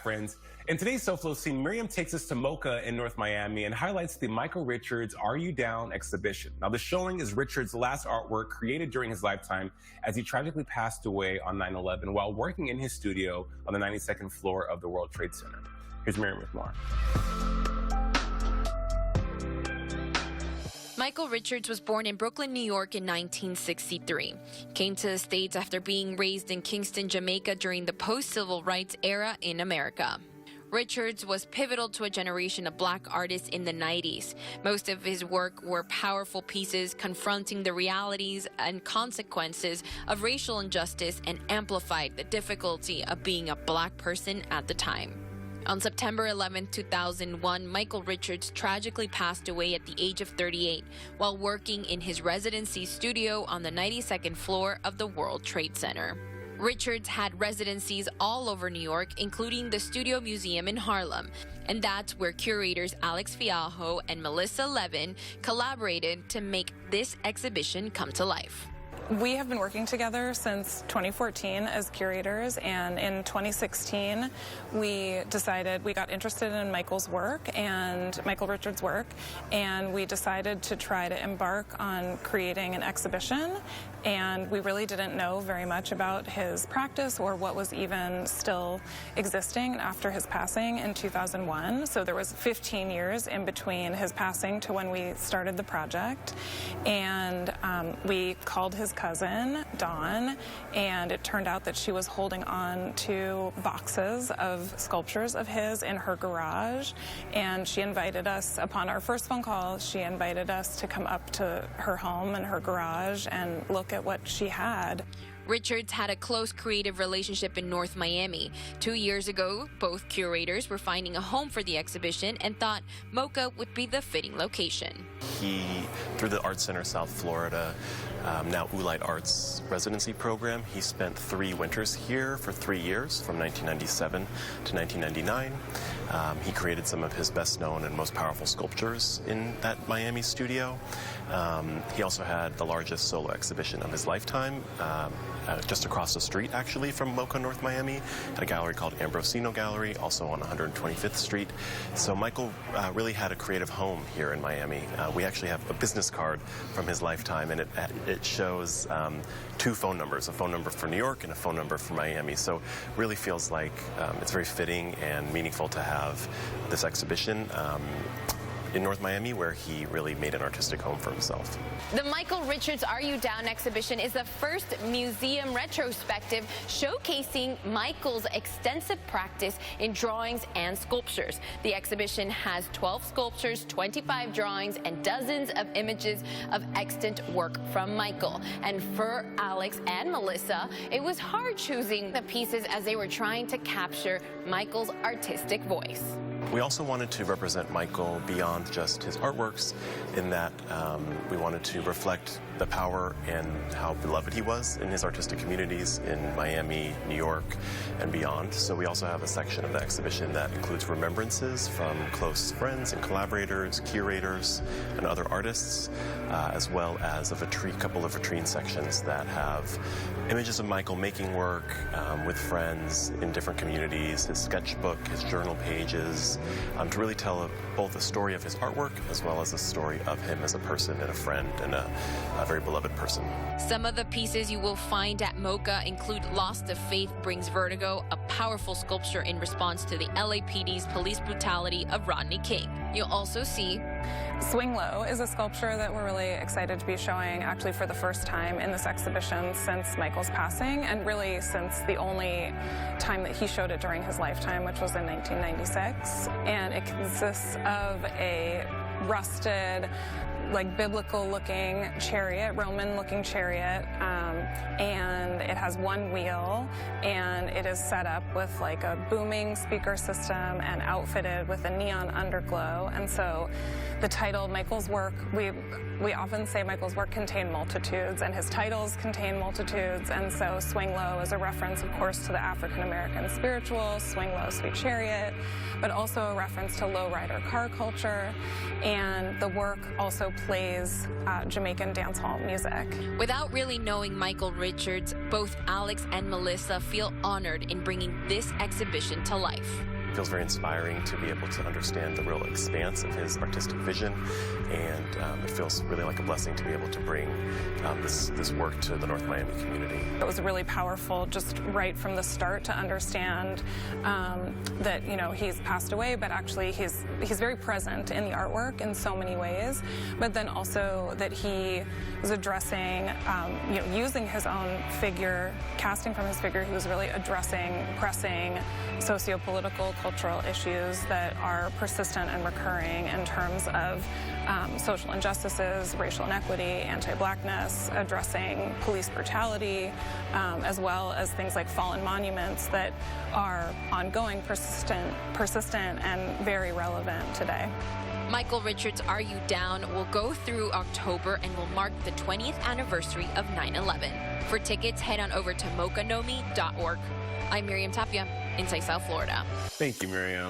Friends. In today's SoFlo scene, Miriam takes us to MOCA in North Miami and highlights the Michael Richards Are You Down exhibition. Now, the showing is Richards' last artwork created during his lifetime as he tragically passed away on 9/11 while working in his studio on the 92nd floor of the World Trade Center. Here's Miriam with more. Michael Richards was born in Brooklyn, New York in 1963. Came to the States after being raised in Kingston, Jamaica during the post-civil rights era in America. Richards was pivotal to a generation of black artists in the 90s. Most of his work were powerful pieces confronting the realities and consequences of racial injustice and amplified the difficulty of being a black person at the time. On September 11, 2001, Michael Richards tragically passed away at the age of 38 while working in his residency studio on the 92nd floor of the World Trade Center. Richards had residencies all over New York, including the Studio Museum in Harlem, and that's where curators Alex Fialho and Melissa Levin collaborated to make this exhibition come to life. We have been working together since 2014 as curators, and in 2016 we got interested in Michael's work and Michael Richards' work, and we decided to try to embark on creating an exhibition. And we really didn't know very much about his practice or what was even still existing after his passing in 2001. So there was 15 years in between his passing to when we started the project. And we called his cousin, Dawn, and it turned out that she was holding on to boxes of sculptures of his in her garage. And she invited us, upon our first phone call, she invited us to come up to her home and her garage and look at what she had. Richards had a close creative relationship in North Miami. 2 years ago, both curators were finding a home for the exhibition and thought MOCA would be the fitting location. He, through the Art Center South Florida, now Ulite Arts residency program, he spent 3 winters here for 3 years, from 1997 to 1999. He created some of his best known and most powerful sculptures in that Miami studio. He also had the largest solo exhibition of his lifetime, just across the street actually from MOCA North Miami, at a gallery called Ambrosino Gallery, also on 125th Street. So Michael really had a creative home here in Miami. We actually have a business card from his lifetime, and it shows 2 phone numbers, a phone number for New York and a phone number for Miami. So really feels like it's very fitting and meaningful to have this exhibition in North Miami, where he really made an artistic home for himself. The Michael Richards Are You Down exhibition is the first museum retrospective showcasing Michael's extensive practice in drawings and sculptures. The exhibition has 12 sculptures, 25 drawings, and dozens of images of extant work from Michael. And for Alex and Melissa, it was hard choosing the pieces as they were trying to capture Michael's artistic voice. We also wanted to represent Michael beyond just his artworks, in that we wanted to reflect the power and how beloved he was in his artistic communities in Miami, New York, and beyond. So we also have a section of the exhibition that includes remembrances from close friends and collaborators, curators, and other artists, as well as a couple of vitrine sections that have images of Michael making work with friends in different communities, his sketchbook, his journal pages, to really tell both the story of his artwork as well as the story of him as a person and a friend and a very beloved person. Some of the pieces you will find at MOCA include Lost of Faith Brings Vertigo, a powerful sculpture in response to the LAPD's police brutality of Rodney King. You'll also see Swing Low is a sculpture that we're really excited to be showing actually for the first time in this exhibition since Michael's passing, and really since the only time that he showed it during his lifetime, which was in 1996. And it consists of a rusted, like biblical-looking chariot, Roman-looking chariot, and it has 1 wheel, and it is set up with like a booming speaker system and outfitted with a neon underglow. And so the title, Michael's work, we often say Michael's work contained multitudes, and his titles contain multitudes, and so Swing Low is a reference, of course, to the African-American spiritual, Swing Low, Sweet Chariot, but also a reference to lowrider car culture. And the work also plays Jamaican dancehall music. Without really knowing Michael Richards, both Alex and Melissa feel honored in bringing this exhibition to life. It feels very inspiring to be able to understand the real expanse of his artistic vision, and it feels really like a blessing to be able to bring this work to the North Miami community. It was really powerful just right from the start to understand that, you know, he's passed away, but actually he's very present in the artwork in so many ways, but then also that he was addressing, you know, using his own figure, casting from his figure, he was really addressing, pressing socio-political, cultural issues that are persistent and recurring in terms of social injustices, racial inequity, anti-blackness, addressing police brutality, as well as things like fallen monuments that are ongoing, persistent, and very relevant today. Michael Richards' Are You Down will go through October and will mark the 20th anniversary of 9/11. For tickets, head on over to mocanomi.org. I'm Miriam Tapia, inside South Florida. Thank you, Miriam.